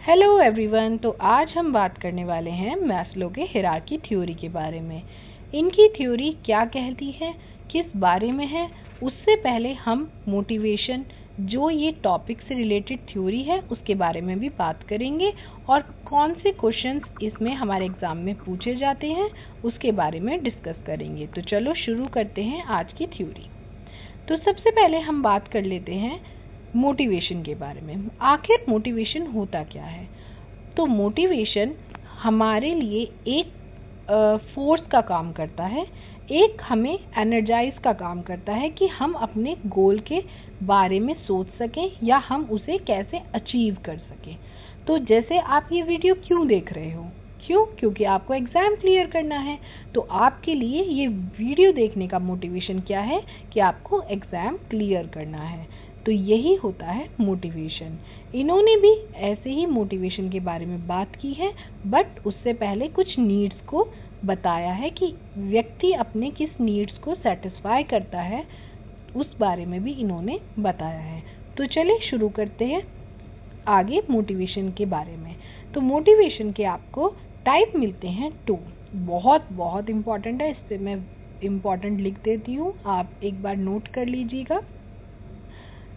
Hello everyone. तो आज हम बात करने वाले हैं मैस्लो के हायरार्की थ्योरी के बारे में। इनकी थ्योरी क्या कहती है, किस बारे में है, उससे पहले हम मोटिवेशन जो ये टॉपिक से रिलेटेड थ्योरी है उसके बारे में भी बात करेंगे और कौन से क्वेश्चंस इसमें हमारे एग्जाम में पूछे जाते हैं उसके बारे में डिस्कस करेंगे। तो चलो शुरू करते हैं आज की थ्योरी। तो सबसे पहले हम बात कर लेते हैं मोटिवेशन के बारे में। आखिर मोटिवेशन होता क्या है? तो मोटिवेशन हमारे लिए एक फोर्स का काम करता है, एक हमें एनर्जाइज का काम करता है कि हम अपने गोल के बारे में सोच सकें या हम उसे कैसे अचीव कर सकें। तो जैसे आप ये वीडियो क्यों देख रहे हो? क्योंकि आपको एग्ज़ाम क्लियर करना है। तो आपके लिए ये वीडियो देखने का मोटिवेशन क्या है कि आपको एग्ज़ाम क्लियर करना है। तो यही होता है मोटिवेशन। इन्होंने भी ऐसे ही मोटिवेशन के बारे में बात की है, बट उससे पहले कुछ नीड्स को बताया है कि व्यक्ति अपने किस नीड्स को सेटिस्फाई करता है, उस बारे में भी इन्होंने बताया है। तो चलिए शुरू करते हैं आगे मोटिवेशन के बारे में। तो मोटिवेशन के आपको टाइप मिलते हैं 2। बहुत इम्पॉर्टेंट है, इस पर मैं इम्पॉर्टेंट लिख देती हूँ, आप एक बार नोट कर लीजिएगा।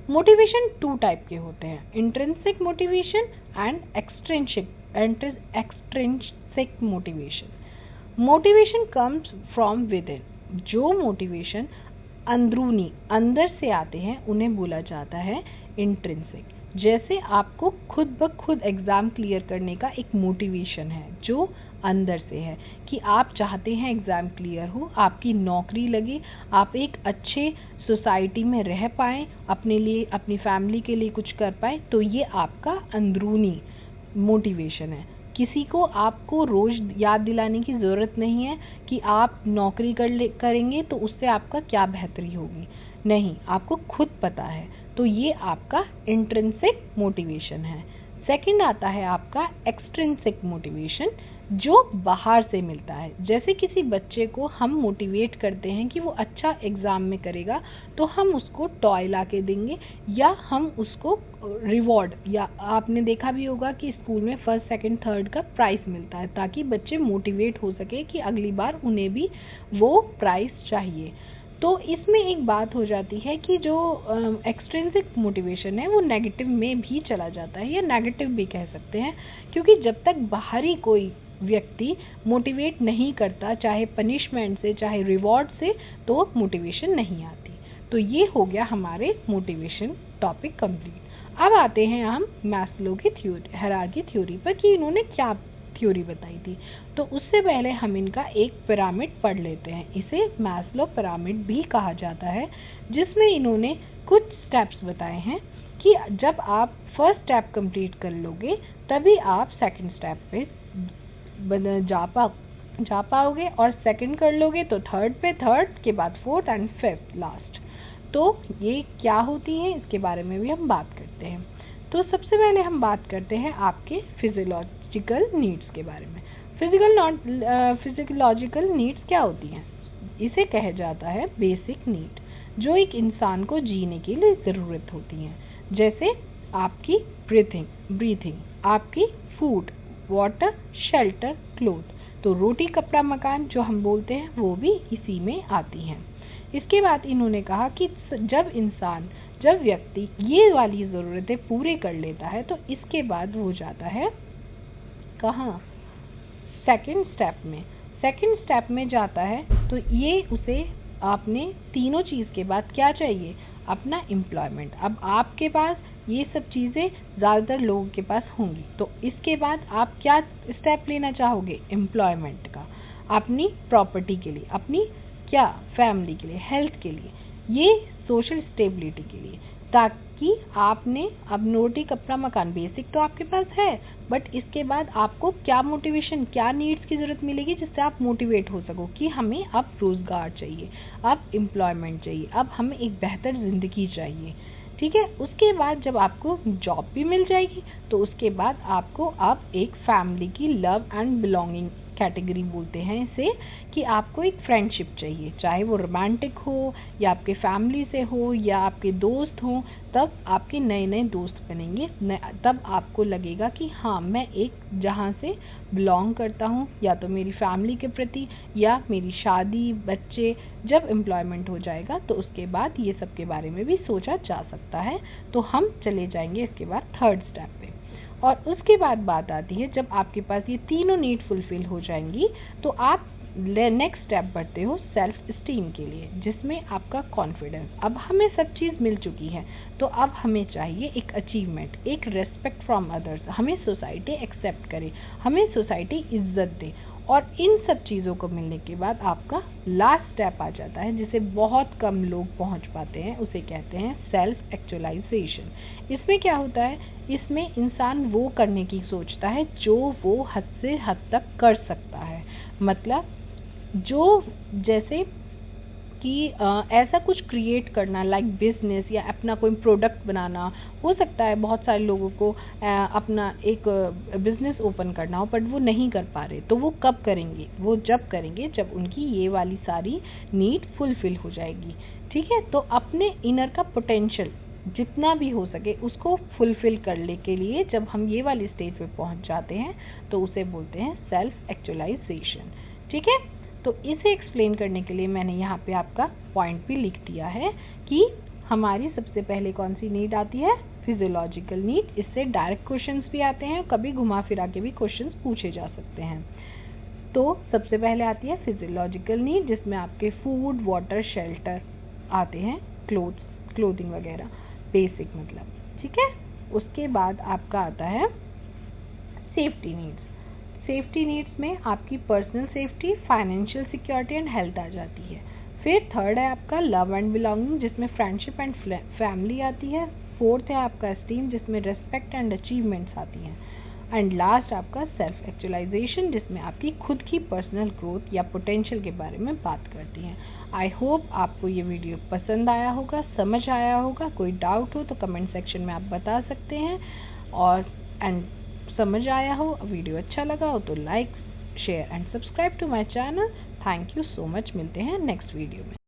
मोटिवेशन 2 टाइप के होते हैं, intrinsic motivation and extrinsic motivation. Motivation comes from with in. जो मोटिवेशन अंदरूनी अंदर से आते हैं उन्हें बोला जाता है इंट्रिंसिक। जैसे आपको खुद ब खुद एग्ज़ाम क्लियर करने का एक मोटिवेशन है जो अंदर से है कि आप चाहते हैं एग्ज़ाम क्लियर हो, आपकी नौकरी लगे, आप एक अच्छे सोसाइटी में रह पाएँ, अपने लिए अपनी फैमिली के लिए कुछ कर पाएँ। तो ये आपका अंदरूनी मोटिवेशन है। किसी को आपको रोज़ याद दिलाने की ज़रूरत नहीं है कि आप नौकरी करेंगे तो उससे आपका क्या बेहतरी होगी, नहीं, आपको खुद पता है। तो ये आपका इंट्रिंसिक मोटिवेशन है। सेकंड आता है आपका एक्सट्रिंसिक मोटिवेशन, जो बाहर से मिलता है। जैसे किसी बच्चे को हम मोटिवेट करते हैं कि वो अच्छा एग्ज़ाम में करेगा तो हम उसको टॉय ला के देंगे या हम उसको रिवॉर्ड, या आपने देखा भी होगा कि स्कूल में फर्स्ट सेकंड थर्ड का प्राइज़ मिलता है ताकि बच्चे मोटिवेट हो सके कि अगली बार उन्हें भी वो प्राइज़ चाहिए। तो इसमें एक बात हो जाती है कि जो एक्सट्रिंसिक मोटिवेशन है वो नेगेटिव में भी चला जाता है, या नेगेटिव भी कह सकते हैं, क्योंकि जब तक बाहरी कोई व्यक्ति मोटिवेट नहीं करता, चाहे पनिशमेंट से चाहे रिवॉर्ड से, तो मोटिवेशन नहीं आती। तो ये हो गया हमारे मोटिवेशन टॉपिक कंप्लीट। अब आते हैं हम मैस्लो की थ्योरी, हायरार्की थ्योरी पर कि इन्होंने क्या थ्योरी बताई थी। तो उससे पहले हम इनका एक पिरामिड पढ़ लेते हैं। इसे मैस्लो पिरामिड भी कहा जाता है, जिसमें इन्होंने कुछ स्टेप्स बताए हैं कि जब आप फर्स्ट स्टेप कंप्लीट कर लोगे तभी आप सेकंड स्टेप पे जा पाओगे, और सेकंड कर लोगे तो थर्ड पे, थर्ड के बाद फोर्थ एंड फिफ्थ लास्ट। तो ये क्या होती हैं इसके बारे में भी हम बात करते हैं। तो सबसे पहले हम बात करते हैं आपके फिजियोलॉजिकल नीड्स के बारे में। फिजियोलॉजिकल नीड्स क्या होती हैं? इसे कहा जाता है बेसिक नीड, जो एक इंसान को जीने के लिए ज़रूरत होती हैं। जैसे आपकी ब्रीथिंग, आपकी फूड, वाटर, शेल्टर, क्लोथ। तो रोटी कपड़ा मकान जो हम बोलते हैं वो भी इसी में आती हैं। इसके बाद इन्होंने कहा कि जब व्यक्ति ये वाली ज़रूरतें पूरे कर लेता है तो इसके बाद वो जाता है कहाँ? सेकंड स्टेप में जाता है। तो ये उसे आपने तीनों चीज़ के बाद क्या चाहिए? अपना एम्प्लॉयमेंट। अब आपके पास ये सब चीज़ें ज़्यादातर लोगों के पास होंगी, तो इसके बाद आप क्या स्टेप लेना चाहोगे? एम्प्लॉयमेंट का, अपनी प्रॉपर्टी के लिए, अपनी क्या फैमिली के लिए, हेल्थ के लिए, ये सोशल स्टेबिलिटी के लिए, ताकि आपने अब रोटी कपड़ा मकान बेसिक तो आपके पास है, बट इसके बाद आपको क्या मोटिवेशन, क्या नीड्स की ज़रूरत मिलेगी जिससे आप मोटिवेट हो सको कि हमें अब रोज़गार चाहिए, अब एम्प्लॉयमेंट चाहिए, अब हमें एक बेहतर ज़िंदगी चाहिए। ठीक है, उसके बाद जब आपको जॉब भी मिल जाएगी तो उसके बाद आपको अब एक फैमिली की लव एंड बिलोंगिंग कैटेगरी बोलते हैं इसे, कि आपको एक फ्रेंडशिप चाहिए, चाहे वो रोमांटिक हो या आपके फैमिली से हो या आपके दोस्त हो, तब आपके नए नए दोस्त बनेंगे, तब आपको लगेगा कि हाँ मैं एक जहाँ से बिलोंग करता हूँ, या तो मेरी फैमिली के प्रति या मेरी शादी, बच्चे, जब एम्प्लॉयमेंट हो जाएगा तो उसके बाद ये सब के बारे में भी सोचा जा सकता है। तो हम चले जाएंगे इसके बाद थर्ड स्टेप पे। और उसके बाद बात आती है, जब आपके पास ये तीनों नीड फुलफिल हो जाएंगी तो आप नेक्स्ट स्टेप बढ़ते हो सेल्फ स्टीम के लिए, जिसमें आपका कॉन्फिडेंस। अब हमें सब चीज़ मिल चुकी है, तो अब हमें चाहिए एक अचीवमेंट, एक रेस्पेक्ट फ्रॉम अदर्स, हमें सोसाइटी एक्सेप्ट करे, हमें सोसाइटी इज्जत दे। और इन सब चीज़ों को मिलने के बाद आपका लास्ट स्टेप आ जाता है, जिसे बहुत कम लोग पहुंच पाते हैं, उसे कहते हैं सेल्फ एक्चुअलाइजेशन। इसमें क्या होता है, इसमें इंसान वो करने की सोचता है जो वो हद से हद तक कर सकता है। मतलब जो, जैसे कि ऐसा कुछ क्रिएट करना, लाइक बिजनेस या अपना कोई प्रोडक्ट बनाना। हो सकता है बहुत सारे लोगों को अपना एक बिजनेस ओपन करना हो, बट वो नहीं कर पा रहे, तो वो कब करेंगे, वो जब करेंगे जब उनकी ये वाली सारी नीड फुलफिल हो जाएगी। ठीक है, तो अपने इनर का पोटेंशियल जितना भी हो सके उसको फुलफिल करने के लिए जब हम ये वाली स्टेज पे पहुंच जाते हैं तो उसे बोलते हैं सेल्फ एक्चुअलाइजेशन। ठीक है, तो इसे एक्सप्लेन करने के लिए मैंने यहाँ पे आपका पॉइंट भी लिख दिया है कि हमारी सबसे पहले कौन सी नीड आती है, फिजियोलॉजिकल नीड। इससे डायरेक्ट क्वेश्चंस भी आते हैं, कभी घुमा फिरा के भी क्वेश्चंस पूछे जा सकते हैं। तो सबसे पहले आती है फिजियोलॉजिकल नीड, जिसमें आपके फूड, वाटर, शेल्टर आते हैं, क्लोथिंग वगैरह, बेसिक मतलब। ठीक है, उसके बाद आपका आता है सेफ्टी नीड्स। सेफ्टी नीड्स में आपकी personal safety, financial security and health आ जाती है। फिर थर्ड है आपका लव एंड बिलोंगिंग, जिसमें फ्रेंडशिप एंड फैमिली आती है। फोर्थ है आपका एस्टीम, जिसमें रेस्पेक्ट एंड अचीवमेंट्स आती हैं। एंड लास्ट आपका सेल्फ एक्चुअलाइजेशन, जिसमें आपकी खुद की पर्सनल ग्रोथ या पोटेंशियल के बारे में बात करती हैं। आई होप आपको ये वीडियो पसंद आया होगा, समझ आया होगा। कोई डाउट हो तो कमेंट सेक्शन में आप बता सकते हैं, और समझ आया हो, वीडियो अच्छा लगा हो तो like, share and subscribe to my channel. Thank you so much, मिलते हैं नेक्स्ट वीडियो में।